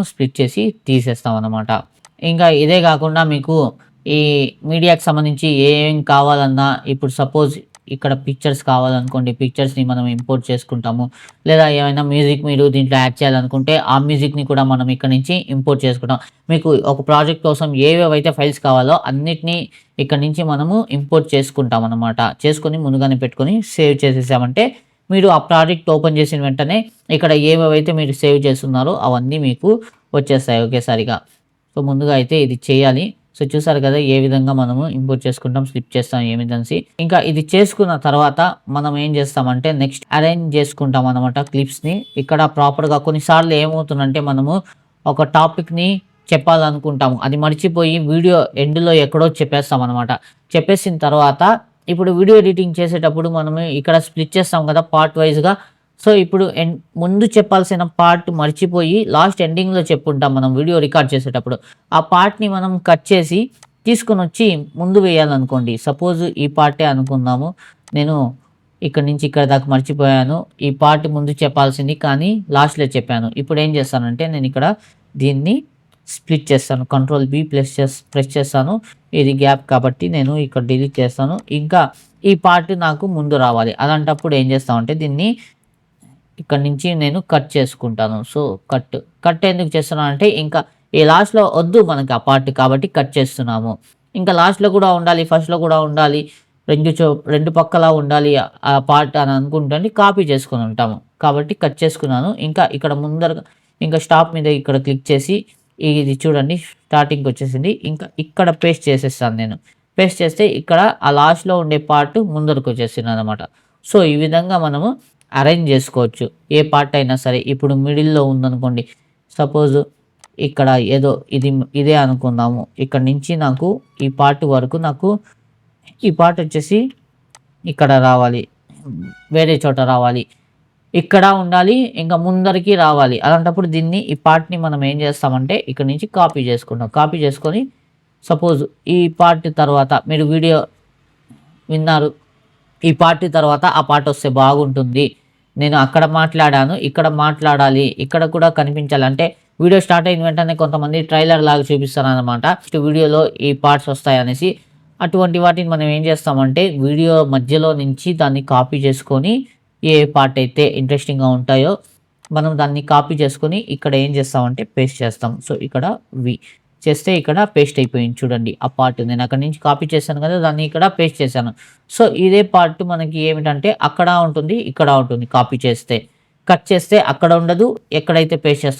Split చేసి తీసేస్తాం అన్నమాట. ఇంకా ఇదే కాకుండా మీకు ఈ మీడియాకి సంబంధించి ఏం కావాలన్నా ఇప్పుడు సపోజ్ ఇక్కడ పిక్చర్స్ కావాలనుకోండి, పిక్చర్స్‌ని మనం ఇంపోర్ట్ చేసుకుంటాము. లేదా ఏమైనా మ్యూజిక్ మీరు దీంట్లో యాడ్ చేయాలనుకుంటే, ఆ మ్యూజిక్‌ని కూడా మనం ఇక్కడ నుంచి ఇంపోర్ట్ చేసుకుంటాం. మీకు ఒక ప్రాజెక్ట్ కోసం ఏవేవైతే ఫైల్స్ కావాలో అన్నిటిని ఇక్కడి నుంచి మనము ఇంపోర్ట్ చేసుకుంటామనమాట. చేసుకొని ముందుగానే పెట్టుకొని సేవ్ చేసేసామంటే, మీరు ఆ ప్రాజెక్ట్ ఓపెన్ చేసిన వెంటనే ఇక్కడ ఏవేవైతే మీరు సేవ్ చేసున్నారో అవన్నీ మీకు వచ్చేస్తాయి ఒకేసారిగా. సో, ముందుగా అయితే ఇది చేయాలి. సో, చూసారు కదా ఏ విధంగా మనము ఇంపోర్ట్ చేసుకుంటాం, స్లిప్ చేస్తాం ఏమిదనేసి. ఇంకా ఇది చేసుకున్న తర్వాత మనం ఏం చేస్తామంటే నెక్స్ట్ అరేంజ్ చేసుకుంటామనమాట క్లిప్స్‌ని. ఇక్కడ ప్రాపర్‌గా కొన్నిసార్లు ఏమవుతుందంటే మనము ఒక టాపిక్‌ని చెప్పాలనుకుంటాము. అది మర్చిపోయి వీడియో ఎండ్‌లో ఎక్కడో చెప్పేస్తామనమాట. చెప్పేసిన తర్వాత ఇప్పుడు వీడియో ఎడిటింగ్ చేసేటప్పుడు మనము ఇక్కడ స్ప్లిట్ చేస్తాం కదా పార్ట్ వైస్‌గా. సో, ఇప్పుడు ముందు చెప్పాల్సిన పార్ట్ మర్చిపోయి లాస్ట్ ఎండింగ్‌లో చెప్పుంటాం మనం వీడియో రికార్డ్ చేసేటప్పుడు. ఆ పార్ట్‌ని మనం కట్ చేసి తీసుకొనొచ్చి ముందు వేయాలనుకోండి. సపోజ్ ఈ పార్టే అనుకుందాము. నేను ఇక్కడి నుంచి ఇక్కడ దాకా మర్చిపోయాను. ఈ పార్ట్ ముందు చెప్పాల్సింది కానీ లాస్ట్‌లో చెప్పాను. ఇప్పుడేం చేస్తానంటే నేనిక్కడ దీన్ని స్ప్లిట్ చేస్తాను. కంట్రోల్ బీ ప్రెస్ చేస్తాను. ఇది గ్యాప్ కాబట్టి నేను ఇక్కడ డిలీట్ చేస్తాను. ఇంకా ఈ పార్ట్ నాకు ముందు రావాలి. అలాంటప్పుడు ఏం చేస్తామంటే దీన్ని ఇక్కడి నుంచి నేను కట్ చేసుకుంటాను. సో, కట్ ఎందుకు చేస్తున్నానంటే ఇంకా ఈ లాస్ట్‌లో వద్దు మనకి ఆ పార్ట్ కాబట్టి కట్ చేస్తున్నాము. ఇంకా లాస్ట్‌లో కూడా ఉండాలి, ఫస్ట్‌లో కూడా ఉండాలి. 2 పక్కలా ఉండాలి ఆ పార్ట్ అని అనుకుంటండి కాపీ చేసుకొని ఉంటాము. కాబట్టి కట్ చేసుకున్నాను. ఇంకా ఇక్కడ ముందరగా ఇంకా స్టాప్ మీద ఇక్కడ క్లిక్ చేసి ఇది చూడండి స్టార్టింగ్‌కొచ్చేసింది. ఇంకా ఇక్కడ పేస్ట్ చేసేస్తాను నేను. పేస్ట్ చేస్తే ఇక్కడ ఆ లాస్ట్‌లో ఉండే పార్ట్ ముందరకొచ్చేసిందనమాట. సో, ఈ విధంగా మనము అరేంజ్ జేసుకోవచ్చు. ఏ పార్ట్ అయినా సరే. ఇప్పుడు మిడిల్‌లో ఉందనుకోండి. సపోజ్ ఇక్కడ ఏదో ఇదే అనుకుందాము. ఇక్కడి నుంచి నాకు ఈ పార్ట్ వరకు నాకు ఈ పార్ట్ వచ్చేసి ఇక్కడ రావాలి. వేరే చోట రావాలి. ఇక్కడ ఉండాలి. ఇంకా ముందరికి రావాలి. అలాంటప్పుడు ఈ పార్ట్‌ని మనం ఏం చేస్తామంటే ఇక్కడి నుంచి కాపీ చేసుకుంటాం. కాపీ చేసుకొని సపోజ్ ఈ పార్ట్ తర్వాత మీరు వీడియో విన్నారు. ఈ పార్ట్ తర్వాత ఆ పార్ట్ వస్తే బాగుంటుంది. నేను అక్కడ మాట్లాడాను. ఇక్కడ మాట్లాడాలి. ఇక్కడ కూడా కనిపించాలి. అంటే వీడియో స్టార్ట్ అయిన వెంటనే కొంతమంది ట్రైలర్ లాగా చూపిస్తారనమాట. నెక్స్ట్ వీడియోలో ఈ పార్ట్స్ వస్తాయనేసి. అటువంటి వాటిని మనం ఏం చేస్తామంటే వీడియో మధ్యలో నుంచి దాన్ని కాపీ చేసుకొని ఏ పార్ట్ అయితే ఇంట్రెస్టింగ్‌గా ఉంటాయో మనం దాన్ని కాపీ చేసుకొని ఇక్కడ ఏం చేస్తామంటే పేస్ట్ చేస్తాం. సో, ఇక్కడ వి చేస్తే ఇక్కడ పేస్ట్ అయిపోయింది చూడండి. ఆ పార్ట్ నేను అక్కడి నుంచి కాపీ చేశాను కదా! దాన్ని ఇక్కడ పేస్ట్ చేశాను. సో, ఇదే పార్ట్ మనకి ఏమిటంటే అక్కడ ఉంటుంది, ఇక్కడ ఉంటుంది కాపీ చేస్తే. కట్ చేస్తే అక్కడ ఉండదు. ఎక్కడైతే పేస్ట్ చేస్తామో